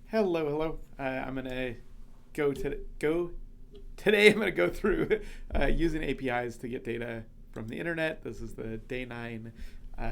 Hello, hello. I'm gonna go to go today. I'm gonna go through using APIs to get data from the internet. This is the day 9 uh,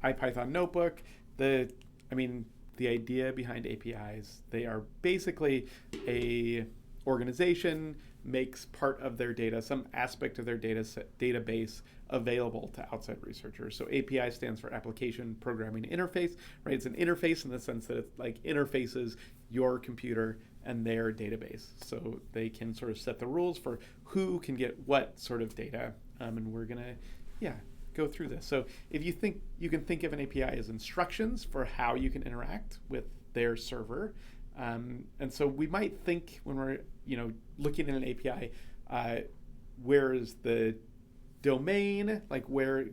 IPython notebook. The I mean the idea behind APIs. They are basically a organization makes part of their data, some aspect of their database available to outside researchers. So API stands for Application Programming Interface, right? It's an interface in the sense that it like interfaces your computer and their database. So they can sort of set the rules for who can get what sort of data. And we're gonna, yeah, go through this. So if you think you can think of an API as instructions for how you can interact with their server. And so we might think when we're looking at an API, where is the domain? Like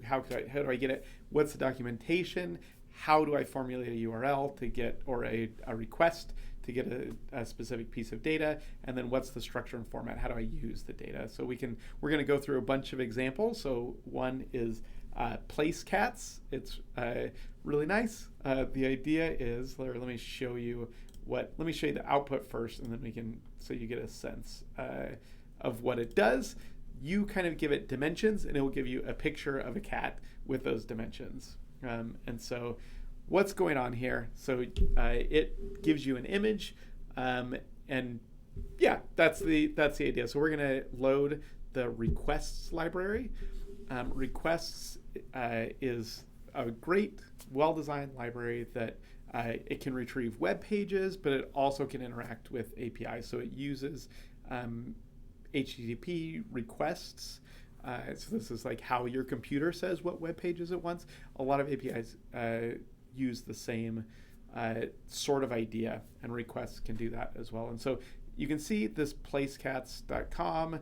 how do I get it? What's the documentation? How do I formulate a URL to get or a request to get a specific piece of data? And then what's the structure and format? How do I use the data? So we're going to go through a bunch of examples. So one is place cats. It's really nice. The idea is, let me show you the output first, and then so you get a sense of what it does. You kind of give it dimensions, and it will give you a picture of a cat with those dimensions. And so what's going on here? So it gives you an image, and yeah, that's the idea. So we're going to load the requests library. Requests is a great, well-designed library that it can retrieve web pages, but it also can interact with APIs. So it uses HTTP requests. So this is like how your computer says what web pages it wants. A lot of APIs use the same sort of idea, and requests can do that as well. And so you can see this placecats.com.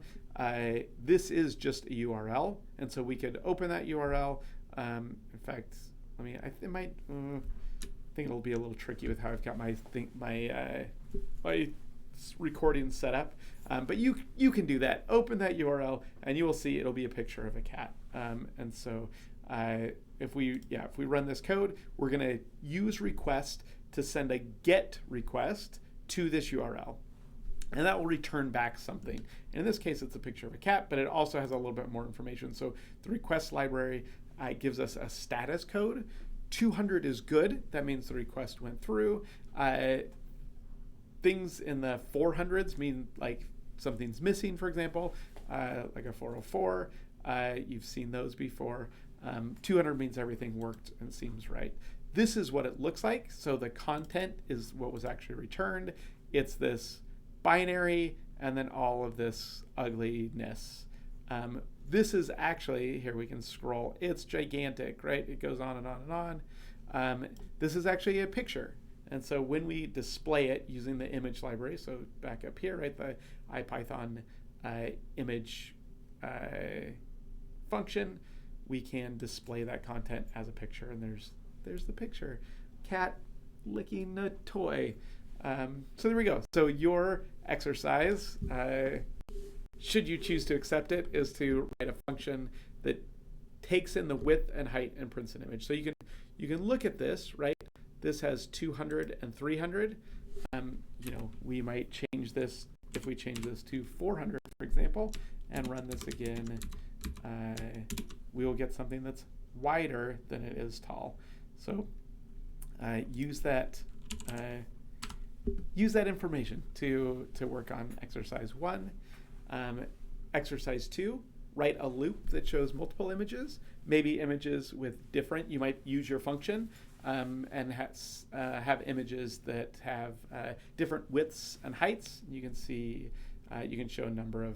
This is just a URL, and so we could open that URL. In fact, I think it'll be a little tricky with how I've got my recording set up, but you can do that. Open that URL, and you will see it'll be a picture of a cat. And so if we run this code, we're going to use request to send a get request to this URL. And that will return back something. And in this case, it's a picture of a cat, but it also has a little bit more information. So the request library gives us a status code. 200 is good. That means the request went through. Things in the 400s mean like something's missing, for example, like a 404. You've seen those before. 200 means everything worked and seems right. This is what it looks like. So the content is what was actually returned. It's this binary and then all of this ugliness. This is actually, here we can scroll, it's gigantic, right? It goes on and on and on. This is actually a picture. And so when we display it using the image library, so back up here, right, the IPython image function, we can display that content as a picture. And there's the picture, cat licking a toy. So there we go. So your exercise, should you choose to accept it, is to write a function that takes in the width and height and prints an image. So you can look at this, right? This has 200 and 300. We might change this, if we change this to 400, for example, and run this again, we will get something that's wider than it is tall. So use that information to work on exercise 1. Exercise 2, write a loop that shows multiple images, maybe images with different, you might use your function and have images that have different widths and heights. You can see, you can show a number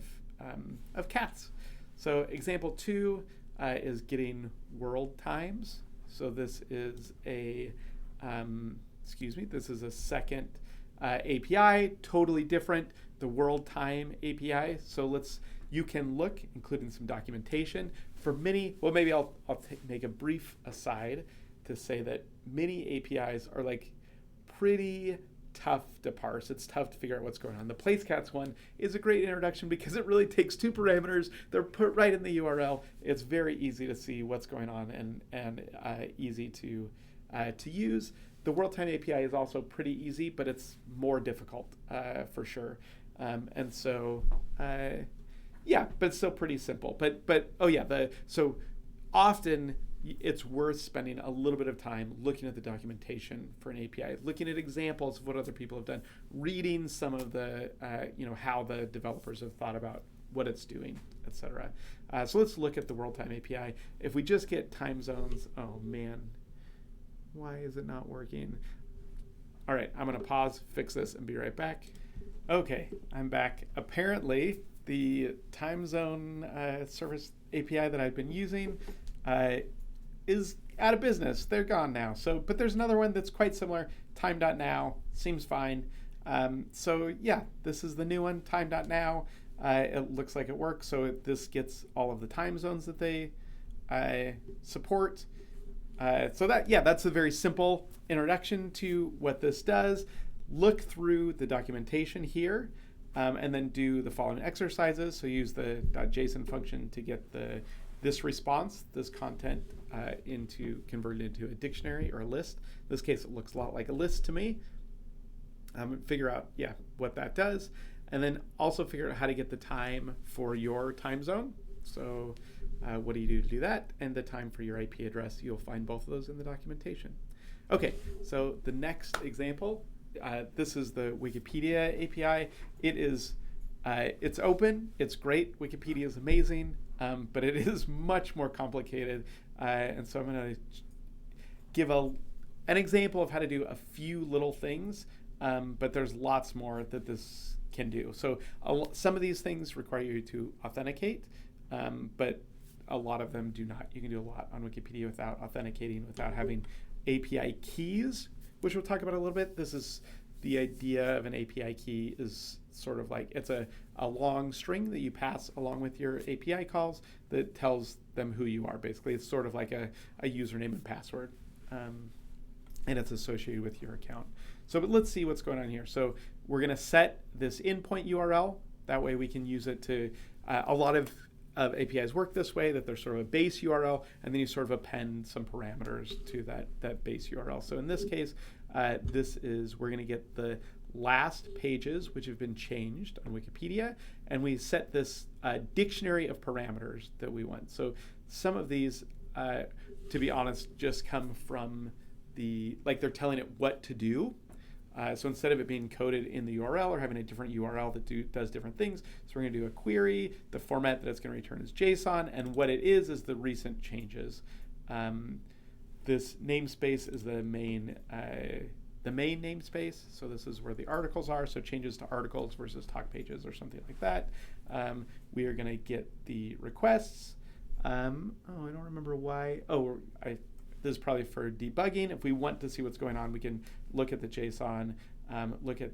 of cats. So example 2 is getting world times. So this is this is a second API, totally different, the world time API. So you can look, including some documentation for many. Well, maybe I'll make a brief aside to say that many APIs are like pretty tough to parse. It's tough to figure out what's going on. The placecats one is a great introduction because it really takes 2 parameters. They're put right in the URL. It's very easy to see what's going on and easy to use. the world time API is also pretty easy, but it's more difficult for sure. And so, yeah, but it's still pretty simple. But oh yeah, so often it's worth spending a little bit of time looking at the documentation for an API, looking at examples of what other people have done, reading some of the, how the developers have thought about what it's doing, etc. So let's look at the world time API. If we just get time zones, oh man, why is it not working? All right, I'm gonna pause, fix this, and be right back. Okay, I'm back. Apparently, the time zone service API that I've been using is out of business. They're gone now. So, but there's another one that's quite similar, time.now, seems fine. So yeah, this is the new one, time.now. It looks like it works. So this gets all of the time zones that they support. So that's a very simple introduction to what this does. Look through the documentation here, and then do the following exercises. So use the .json function to get this response, this content, converted into a dictionary or a list. In this case, it looks a lot like a list to me. Figure out, what that does. And then also figure out how to get the time for your time zone. So what do you do to do that? And the time for your IP address. You'll find both of those in the documentation. Okay, so the next example, this is the Wikipedia API. It's open, it's great. Wikipedia is amazing, but it is much more complicated. And so I'm going to give an example of how to do a few little things, but there's lots more that this can do. So some of these things require you to authenticate, but a lot of them do not. You can do a lot on Wikipedia without authenticating, without having API keys, which we'll talk about a little bit. This is the idea of an API key is sort of like it's a long string that you pass along with your API calls that tells them who you are, basically. It's sort of like a username and password, and it's associated with your account. So but let's see what's going on here. So we're going to set this endpoint URL. That way we can use it to, a lot of APIs work this way, that there's sort of a base URL, and then you sort of append some parameters to that base URL. So in this case, we're going to get the last pages which have been changed on Wikipedia, and we set this dictionary of parameters that we want. So some of these, to be honest, just come from they're telling it what to do. So instead of it being coded in the URL or having a different URL that does different things, so we're going to do a query. The format that it's going to return is JSON, and what it is the recent changes. This namespace is the main namespace. So this is where the articles are. So changes to articles versus talk pages or something like that. We are going to get the requests. I don't remember why. This is probably for debugging. If we want to see what's going on, we can look at the JSON, look at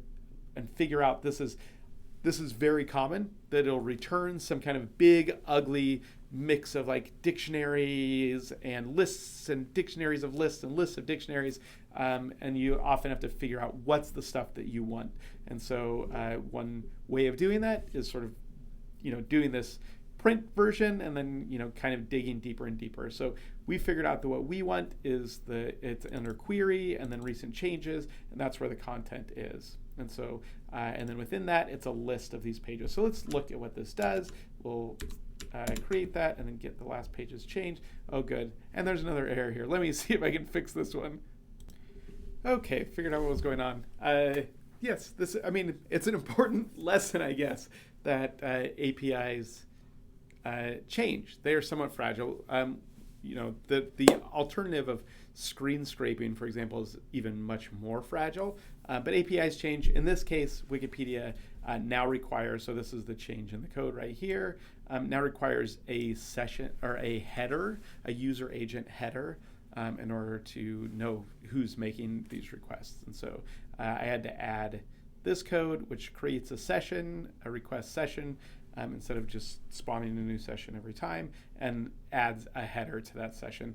and figure out this is very common that it'll return some kind of big, ugly mix of like dictionaries and lists and dictionaries of lists and lists of dictionaries, and you often have to figure out what's the stuff that you want. And so one way of doing that is sort of, doing this print version and then kind of digging deeper and deeper. So we figured out that what we want is it's under query and then recent changes, and that's where the content is. And so and then within that it's a list of these pages. So let's look at what this does. We'll create that and then get the last pages changed. Oh good, and there's another error here. Let me see if I can fix this one. Okay, figured out what was going on. Yes, it's an important lesson, I guess, that APIs change. They are somewhat fragile. The alternative of screen scraping, for example, is even much more fragile. But APIs change. In this case, Wikipedia now requires, so this is the change in the code right here, now requires a session or a header, a user agent header, in order to know who's making these requests. And so I had to add this code, which creates a session, a request session, instead of just spawning a new session every time, and adds a header to that session.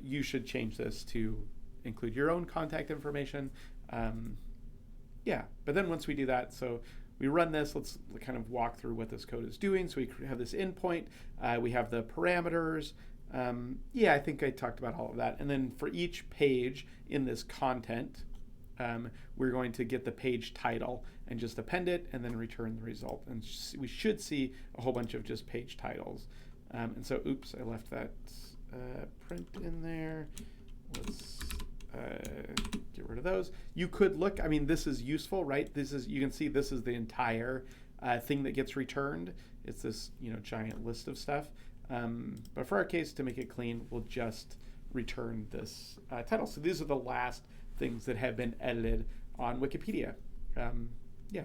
You should change this to include your own contact information. But then once we do that, so we run this, let's kind of walk through what this code is doing. So we have this endpoint, we have the parameters, Yeah, I think I talked about all of that. And then for each page in this content, we're going to get the page title and just append it and then return the result. And we should see a whole bunch of just page titles. And so, oops, I left that print in there. Let's get rid of those. You could look, I mean, this is useful, right? This is, you can see this is the entire thing that gets returned. It's this, giant list of stuff. But for our case, to make it clean, we'll just return this title. So these are the last things that have been edited on Wikipedia. Yeah,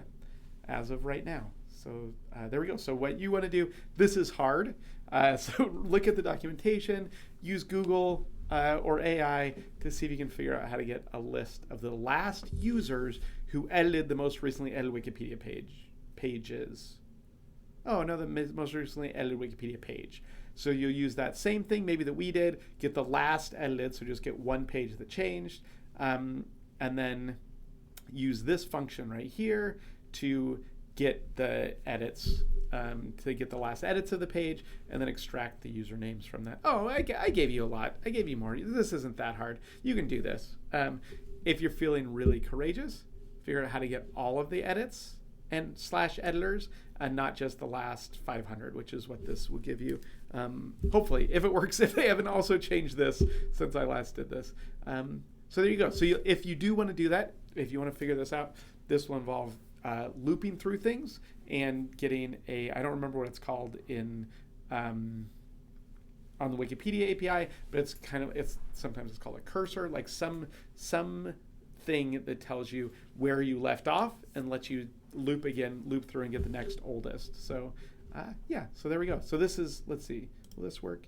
as of right now. So there we go. So what you want to do, this is hard. So look at the documentation, use Google or AI to see if you can figure out how to get a list of the last users who edited the most recently edited Wikipedia pages. Oh, no, the most recently edited Wikipedia page. So you'll use that same thing maybe that we did, get the last edited, so just get one page that changed, and then use this function right here to get the edits, to get the last edits of the page, and then extract the usernames from that. Oh, I gave you a lot. I gave you more. This isn't that hard. You can do this. If you're feeling really courageous, figure out how to get all of the edits and /editors, and not just the last 500, which is what this will give you. Hopefully, if it works, if they haven't also changed this since I last did this. So there you go. So if you do want to do that, if you want to figure this out, this will involve looping through things and getting I don't remember what it's called in on the Wikipedia API, but it's sometimes it's called a cursor, like some thing that tells you where you left off and lets you loop through and get the next oldest. So yeah, so there we go. So this is, let's see, will this work?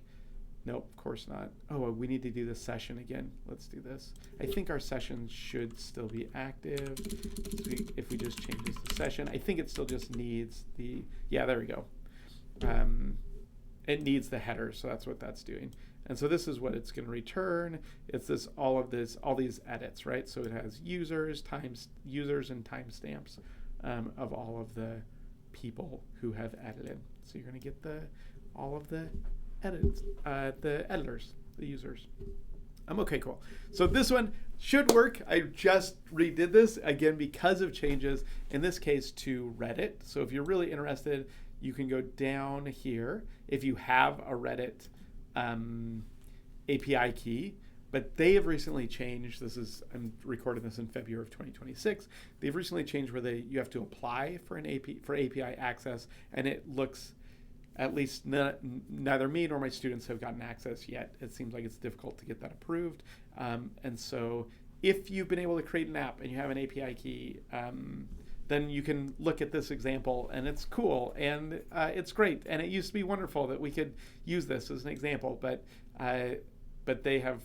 Nope, of course not. Oh, we need to do this session again. Let's do this. I think our session should still be active. So if we just change this to session, I think it still just needs yeah, there we go. It needs the header, so that's what that's doing. And so this is what it's going to return. It's all these edits, right? So it has users and timestamps of all of the people who have edited. So you're going to get all of the edits, the editors, the users. Okay, cool. So this one should work. I just redid this again because of changes, in this case to Reddit. So if you're really interested, you can go down here if you have a Reddit API key, but they have recently changed. I'm recording this in February of 2026. They've recently changed where you have to apply for API access, and it looks, at least neither me nor my students have gotten access yet. It seems like it's difficult to get that approved. And so if you've been able to create an app and you have an API key, then you can look at this example, and it's cool, and it's great. And it used to be wonderful that we could use this as an example, but they have,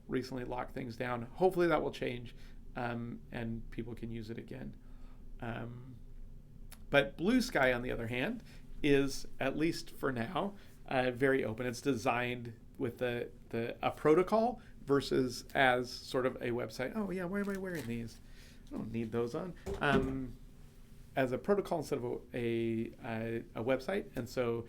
recently locked things down. Hopefully that will change, and people can use it again. But Bluesky, on the other hand, is, at least for now, very open. It's designed with a protocol versus as sort of a website. Oh yeah, why am I wearing these? I don't need those on. As a protocol instead of a website, and so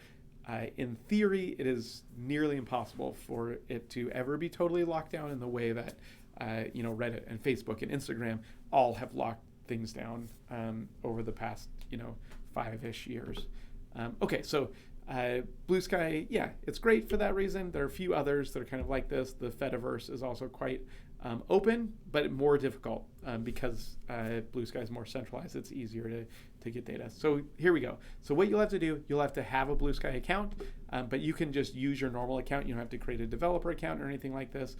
in theory, it is nearly impossible for it to ever be totally locked down in the way that Reddit and Facebook and Instagram all have locked things down over the past 5-ish years. Okay, so Bluesky, yeah, it's great for that reason. There are a few others that are kind of like this. The Fediverse is also quite open, but more difficult because Bluesky is more centralized. It's easier to get data. So here we go. So what you'll have to do, you'll have to have a Bluesky account, but you can just use your normal account. You don't have to create a developer account or anything like this.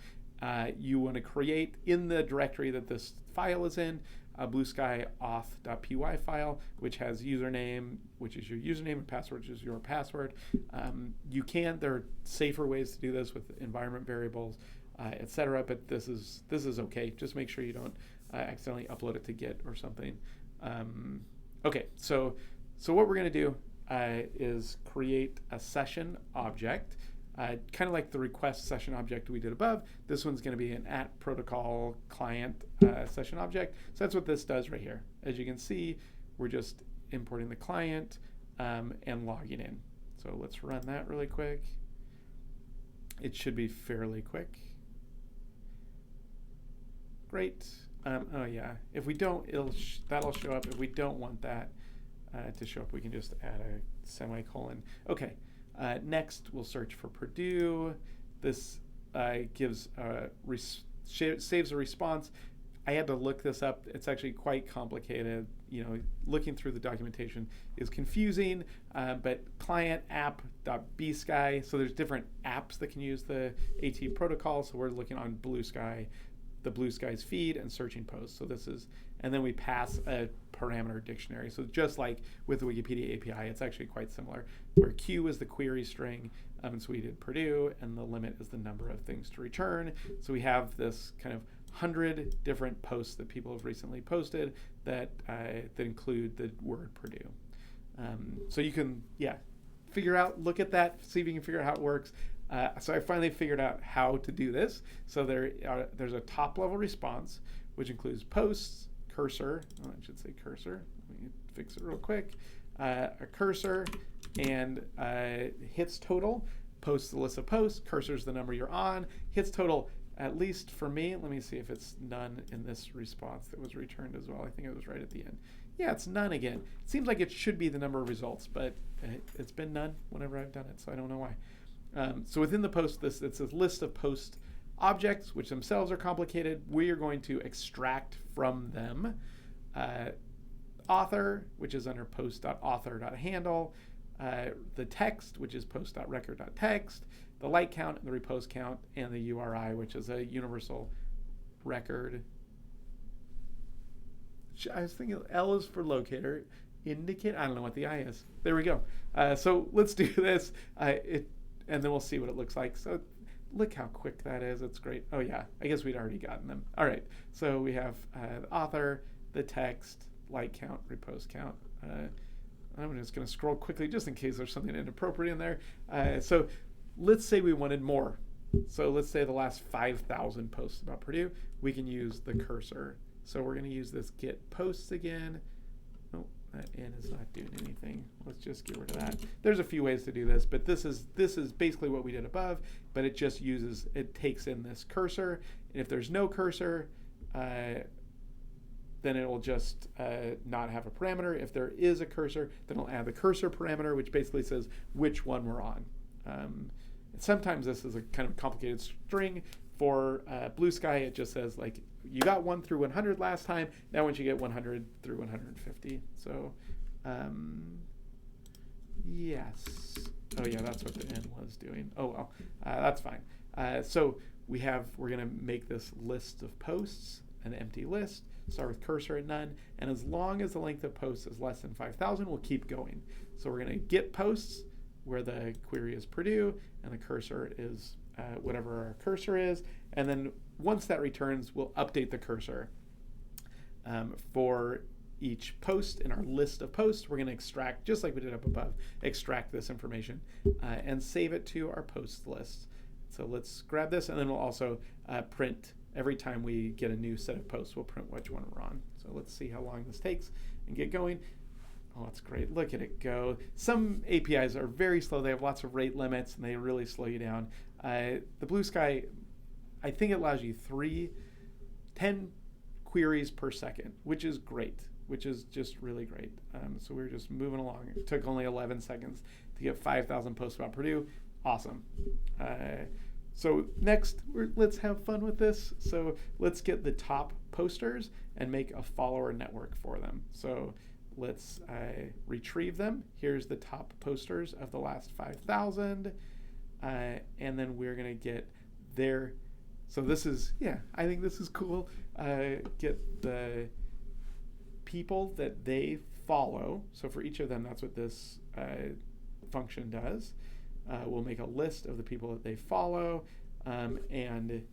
You want to create in the directory that this file is in, a Bluesky auth.py file, which has username, which is your username, and password, which is your password. There are safer ways to do this with environment variables, etc. But this is okay. Just make sure you don't accidentally upload it to Git or something. Okay, so what we're going to do is create a session object, kind of like the request session object we did above. This one's going to be an @protocol client session object. So that's what this does right here. As you can see, we're just importing the client and logging in. So let's run that really quick. It should be fairly quick. Great. Oh yeah, if we don't, that'll show up. If we don't want that to show up, we can just add a semicolon. Okay, next we'll search for Purdue. This gives saves a response. I had to look this up. It's actually quite complicated. Looking through the documentation is confusing, but client app.bsky, so there's different apps that can use the AT protocol. So we're looking on Bluesky, the Bluesky's feed, and searching posts. So this is, and then we pass a parameter dictionary. So just like with the Wikipedia API, it's actually quite similar, where Q is the query string, and so we did Purdue, and the limit is the number of things to return. So we have this kind of 100 different posts that people have recently posted that include the word Purdue. So you can, look at that, see if you can figure out how it works. So I finally figured out how to do this. So there's a top-level response, which includes posts, cursor. I should say cursor. Let me fix it real quick. A cursor and hits total. Posts the list of posts. Cursor is the number you're on. Hits total. At least for me, let me see if it's none in this response that was returned as well. I think it was right at the end. Yeah, it's none again. It seems like it should be the number of results, but it's been none whenever I've done it, so I don't know why. So within the post, it's a list of post objects, which themselves are complicated. We are going to extract from them author, which is under post.author.handle, the text, which is post.record.text, the light count and the repost count, and the URI, which is a universal record. I was thinking L is for locator. Indicate, I don't know what the I is. There we go. So let's do this, and then we'll see what it looks like. So look how quick that is. It's great. Oh yeah, I guess we'd already gotten them. All right, so we have the author, the text, light count, repost count. I'm just going to scroll quickly just in case there's something inappropriate in there. So let's say we wanted more. So let's say the last 5,000 posts about Purdue, we can use the cursor. So we're going to use this get posts again. Oh, that N is not doing anything. Let's just get rid of that. There's a few ways to do this, but this is basically what we did above, but it just takes in this cursor. And if there's no cursor, then it will just not have a parameter. If there is a cursor, then it'll add the cursor parameter, which basically says which one we're on. Sometimes this is a kind of complicated string. For Bluesky, it just says, like, you got 1 through 100 last time. Now once you get 100 through 150. So, yes. Oh, yeah, that's what the N was doing. Oh, well, that's fine. So we're going to make this list of posts, an empty list. Start with cursor at none. And as long as the length of posts is less than 5,000, we'll keep going. So we're going to get posts, where the query is Purdue, and the cursor is whatever our cursor is. And then once that returns, we'll update the cursor. For each post in our list of posts, we're going to extract, just like we did up above, extract this information and save it to our post list. So let's grab this, and then we'll also print every time we get a new set of posts, we'll print which one we're on. So let's see how long this takes and get going. Oh, that's great. Look at it go. Some APIs are very slow. They have lots of rate limits, and they really slow you down. The Bluesky, I think it allows you 10 queries per second, which is great, which is just really great. So we're just moving along. It took only 11 seconds to get 5,000 posts about Purdue. Awesome. So next, let's have fun with this. So let's get the top posters and make a follower network for them. So let's retrieve them. Here's the top posters of the last 5,000. And then we're going to get their, so this is, I think this is cool. Get the people that they follow. So for each of them, that's what this function does. We'll make a list of the people that they follow and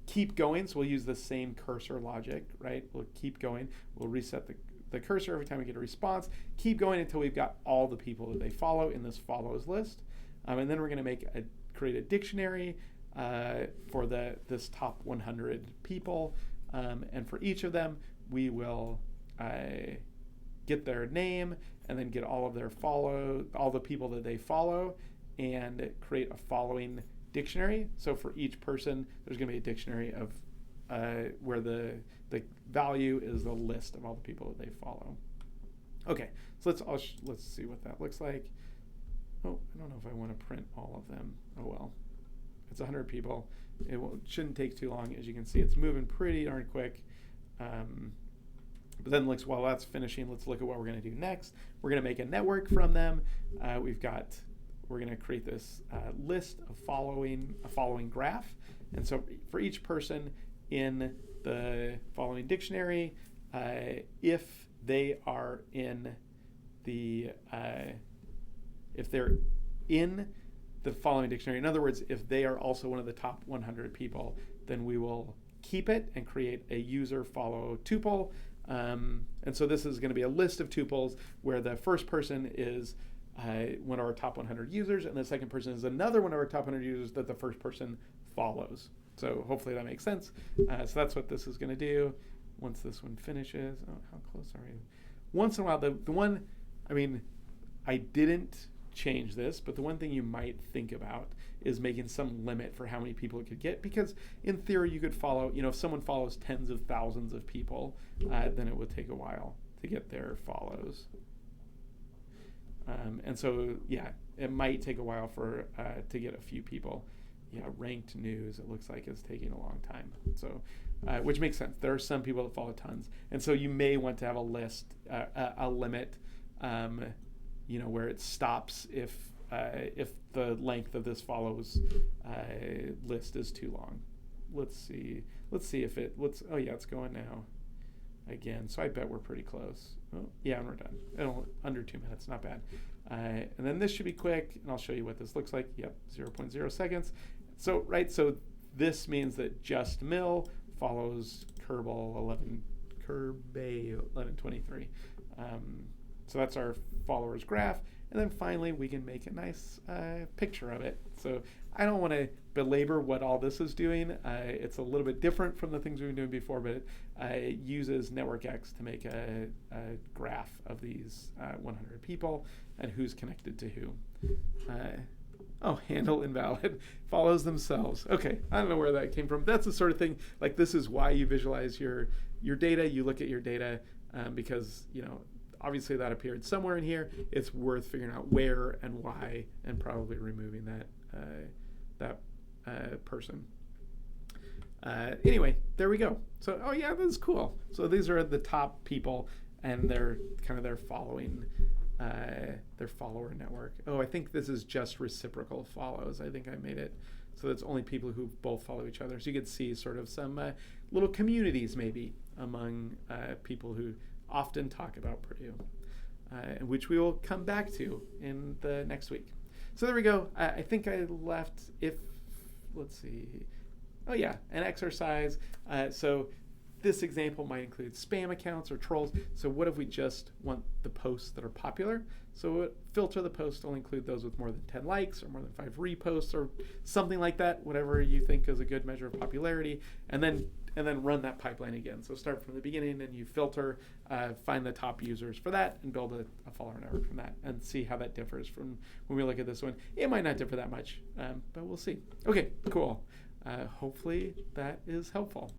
keep going. So we'll use the same cursor logic, right? We'll keep going. We'll reset the cursor every time we get a response. Keep going until we've got all the people that they follow in this follows list. And then we're going to create a dictionary for this top 100 people. And for each of them, we will get their name and then get all of all the people that they follow. and create a following dictionary. So for each person, there's going to be a dictionary of where the value is the list of all the people that they follow. Okay, so let's see what that looks like. Oh, I don't know if I want to print all of them. Oh well, it's 100 people. It shouldn't take too long. As you can see, it's moving pretty darn quick. But then while that's finishing, let's look at what we're going to do next. We're going to make a network from them. We're going to create this list of a following graph. And so for each person in the following dictionary, if they are in the if they're in the following dictionary, in other words, if they are also one of the top 100 people, then we will keep it and create a user follow tuple. And so this is going to be a list of tuples where the first person is one of our top 100 users, and the second person is another one of our top 100 users that the first person follows. So hopefully that makes sense. So that's what this is going to do. Once this one finishes, oh, how close are you? Once in a while, the one, I mean, I didn't change this, but the one thing you might think about is making some limit for how many people it could get, because in theory you could follow, if someone follows tens of thousands of people, then it would take a while to get their follows. And so, yeah, it might take a while for to get a few people. Yeah, ranked news, it looks like, is taking a long time. So, which makes sense. There are some people that follow tons. And so you may want to have a list, a limit, where it stops if the length of this follows list is too long. Let's see if oh yeah, it's going now again. So I bet we're pretty close. Oh, yeah, and we're done. Under 2 minutes, not bad. And then this should be quick, and I'll show you what this looks like. Yep, 0.0 seconds. So this means that Just Mill follows Kerbal 1123. So that's our followers graph. And then finally, we can make a nice picture of it. So I don't want to belabor what all this is doing. It's a little bit different from the things we've been doing before, but it uses NetworkX to make a graph of these 100 people and who's connected to who. Handle invalid. Follows themselves. Okay, I don't know where that came from. That's the sort of thing, like this is why you visualize your data. You look at your data because, obviously that appeared somewhere in here. It's worth figuring out where and why, and probably removing that person. Anyway, there we go. So, oh yeah, that's cool. So these are the top people, and they're kind of their following, their follower network. Oh, I think this is just reciprocal follows. I think I made it so that's only people who both follow each other. So you could see sort of some little communities maybe among people who often talk about Purdue, which we will come back to in the next week. So there we go. I think I left, let's see. Oh yeah, an exercise. So this example might include spam accounts or trolls. So what if we just want the posts that are popular? So filter the posts to only include those with more than 10 likes or more than 5 reposts or something like that, whatever you think is a good measure of popularity, and then run that pipeline again. So start from the beginning and you filter, find the top users for that and build a follower network from that and see how that differs from when we look at this one. It might not differ that much, but we'll see. Okay, cool. Hopefully that is helpful.